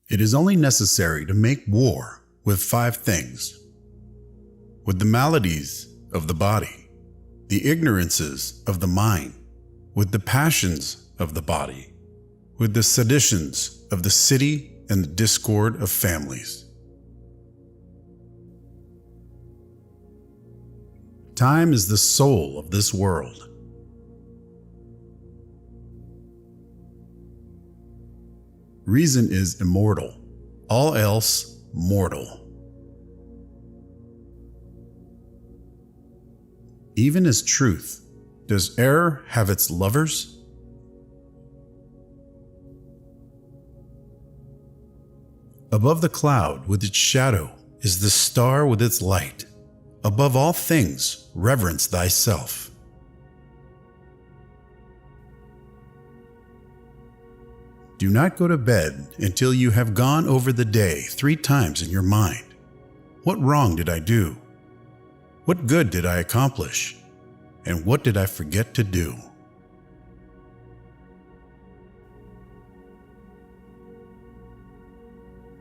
It is only necessary to make war with 5 things: with the maladies of the body, the ignorances of the mind, with the passions of the body, with the seditions of the city and the discord of families. Time is the soul of this world. Reason is immortal, all else mortal. Even as truth, does error have its lovers? Above the cloud with its shadow is the star with its light. Above all things, reverence thyself. Do not go to bed until you have gone over the day 3 times in your mind. What wrong did I do? What good did I accomplish? And what did I forget to do?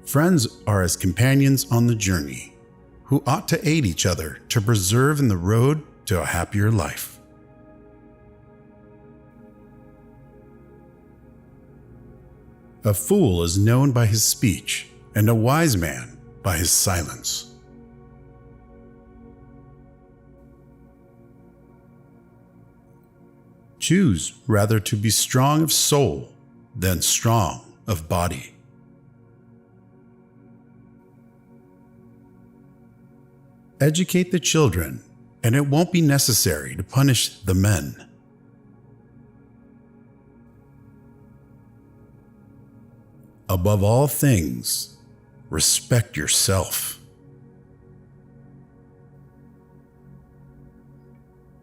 Friends are as companions on the journey, who ought to aid each other to preserve in the road to a happier life. A fool is known by his speech, and a wise man by his silence. Choose rather to be strong of soul than strong of body. Educate the children, and it won't be necessary to punish the men. Above all things, respect yourself.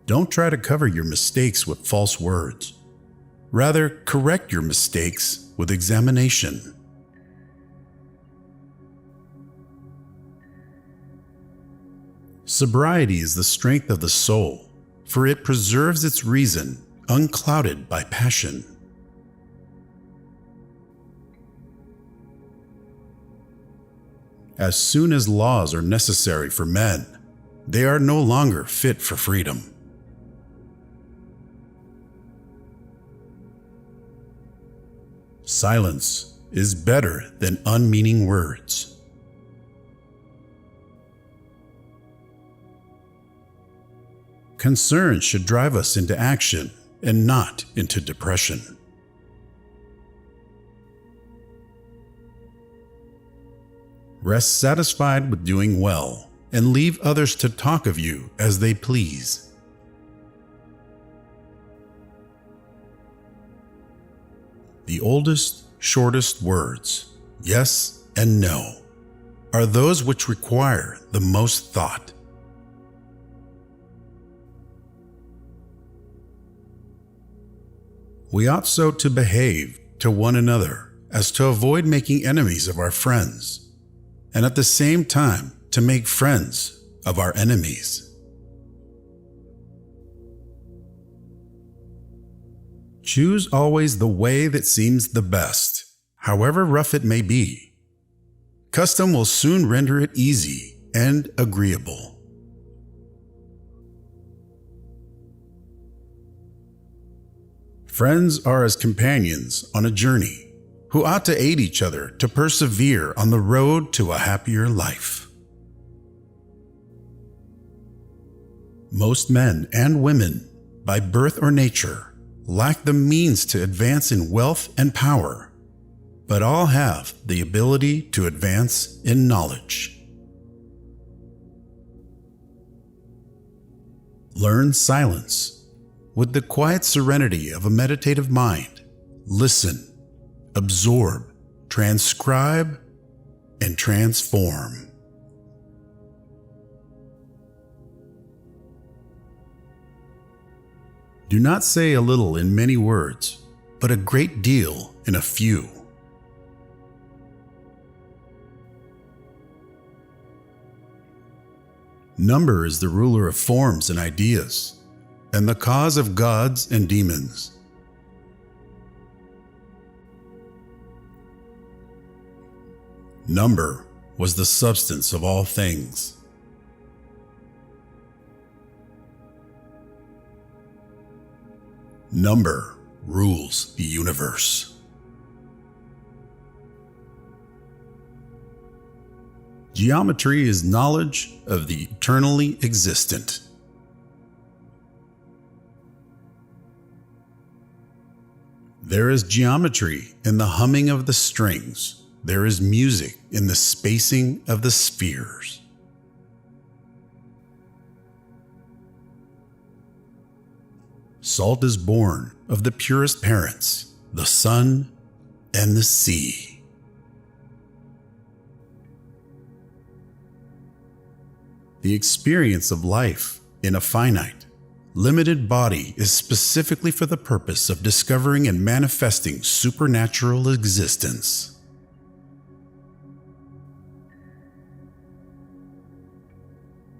Don't try to cover your mistakes with false words. Rather, correct your mistakes with examination. Sobriety is the strength of the soul, for it preserves its reason unclouded by passion. As soon as laws are necessary for men, they are no longer fit for freedom. Silence is better than unmeaning words. Concern should drive us into action and not into depression. Rest satisfied with doing well, and leave others to talk of you as they please. The oldest, shortest words, yes and no, are those which require the most thought. We ought so to behave to one another as to avoid making enemies of our friends, and at the same time to make friends of our enemies. Choose always the way that seems the best, however rough it may be. Custom will soon render it easy and agreeable. Friends are as companions on a journey, who ought to aid each other to persevere on the road to a happier life. Most men and women, by birth or nature, lack the means to advance in wealth and power, but all have the ability to advance in knowledge. Learn silence. With the quiet serenity of a meditative mind, listen, absorb, transcribe, and transform. Do not say a little in many words, but a great deal in a few. Number is the ruler of forms and ideas, and the cause of gods and demons. Number was the substance of all things. Number rules the universe. Geometry is knowledge of the eternally existent. There is geometry in the humming of the strings. There is music in the spacing of the spheres. Salt is born of the purest parents, the sun and the sea. The experience of life in a finite, limited body is specifically for the purpose of discovering and manifesting supernatural existence.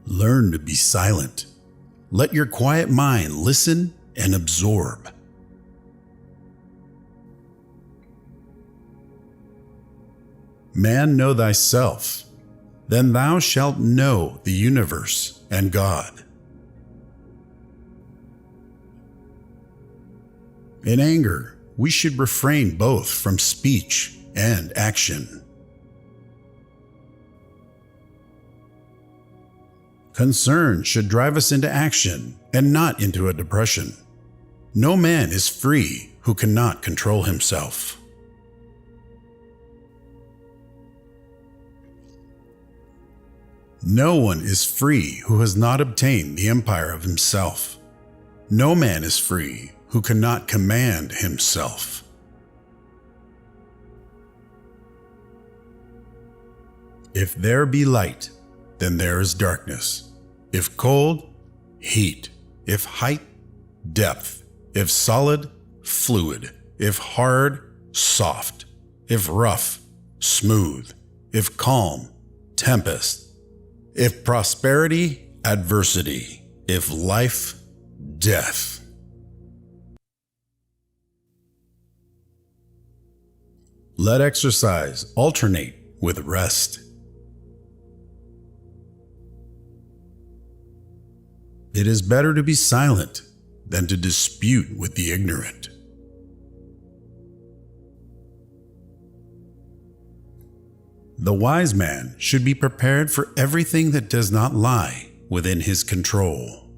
Learn to be silent. Let your quiet mind listen and absorb. Man, know thyself, then thou shalt know the universe and God. In anger, we should refrain both from speech and action. Concern should drive us into action and not into a depression. No man is free who cannot control himself. No one is free who has not obtained the empire of himself. No man is free who cannot command himself. If there be light, then there is darkness. If cold, heat. If height, depth. If solid, fluid. If hard, soft. If rough, smooth. If calm, tempest. If prosperity, adversity. If life, death. Let exercise alternate with rest. It is better to be silent than to dispute with the ignorant. The wise man should be prepared for everything that does not lie within his control.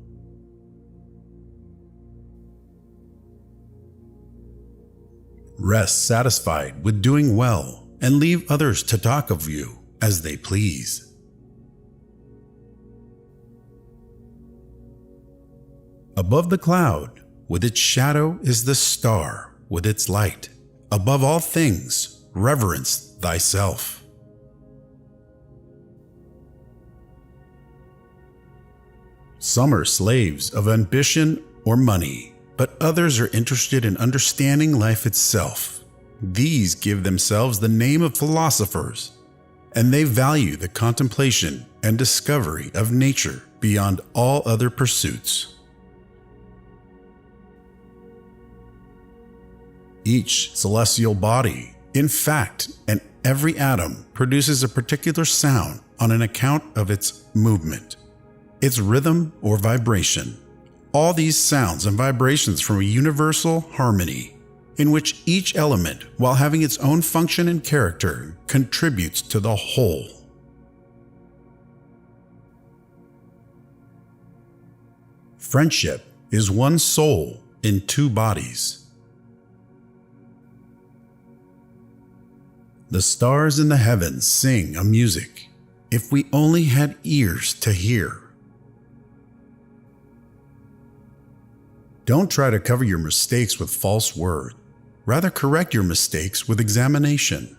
Rest satisfied with doing well and leave others to talk of you as they please. Above the cloud, with its shadow, is the star with its light. Above all things, reverence thyself. Some are slaves of ambition or money, but others are interested in understanding life itself. These give themselves the name of philosophers, and they value the contemplation and discovery of nature beyond all other pursuits. Each celestial body, in fact, and every atom produces a particular sound on an account of its movement, its rhythm or vibration. All these sounds and vibrations from a universal harmony, in which each element, while having its own function and character, contributes to the whole. Friendship is one soul in two bodies. The stars in the heavens sing a music, if we only had ears to hear. Don't try to cover your mistakes with false words. Rather, correct your mistakes with examination.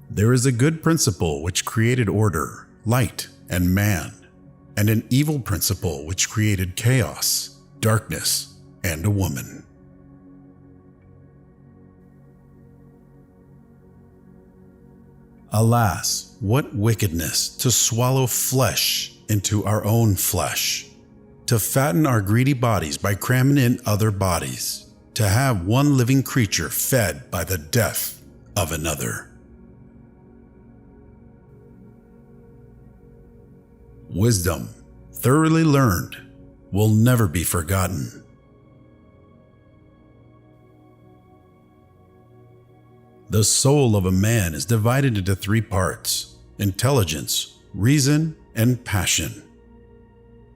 There is a good principle which created order, light, and man, and an evil principle which created chaos, darkness, and a woman. Alas, what wickedness to swallow flesh into our own flesh, to fatten our greedy bodies by cramming in other bodies, to have one living creature fed by the death of another. Wisdom, thoroughly learned, will never be forgotten. The soul of a man is divided into three parts: intelligence, reason, and passion.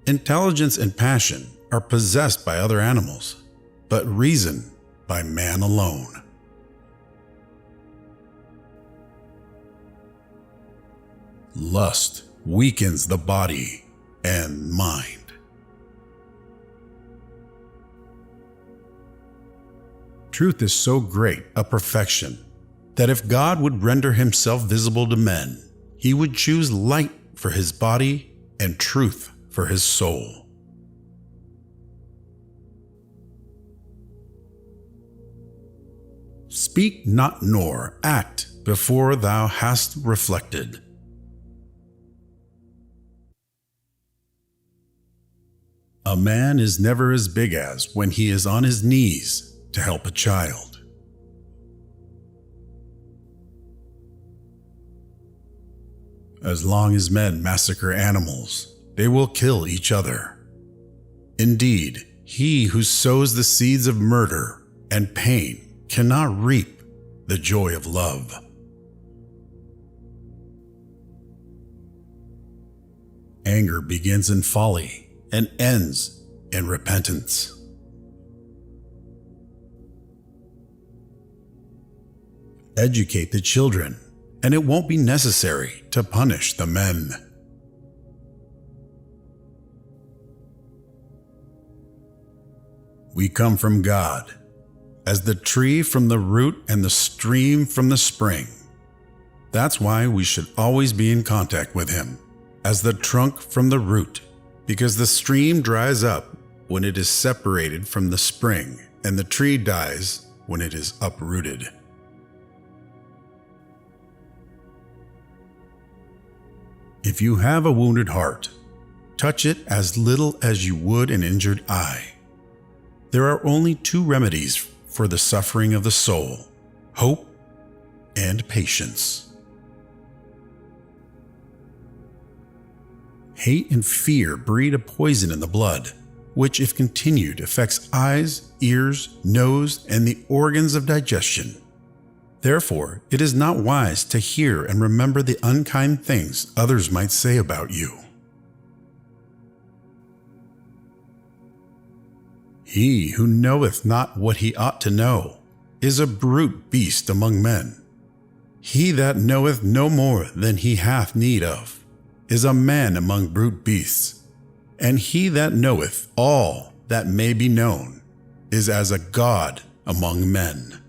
Intelligence and passion are possessed by other animals, but reason by man alone. Lust weakens the body and mind. Truth is so great a perfection that if God would render himself visible to men, he would choose light for his body and truth for his soul. Speak not nor act before thou hast reflected. A man is never as big as when he is on his knees to help a child. As long as men massacre animals, they will kill each other. Indeed, he who sows the seeds of murder and pain cannot reap the joy of love. Anger begins in folly and ends in repentance. Educate the children, and it won't be necessary to punish the men. We come from God, as the tree from the root and the stream from the spring. That's why we should always be in contact with Him, as the trunk from the root, because the stream dries up when it is separated from the spring, and the tree dies when it is uprooted. If you have a wounded heart, touch it as little as you would an injured eye. There are only two remedies for the suffering of the soul: hope and patience. Hate and fear breed a poison in the blood, which, if continued, affects eyes, ears, nose, and the organs of digestion. Therefore, it is not wise to hear and remember the unkind things others might say about you. He who knoweth not what he ought to know is a brute beast among men. He that knoweth no more than he hath need of is a man among brute beasts. And he that knoweth all that may be known is as a god among men.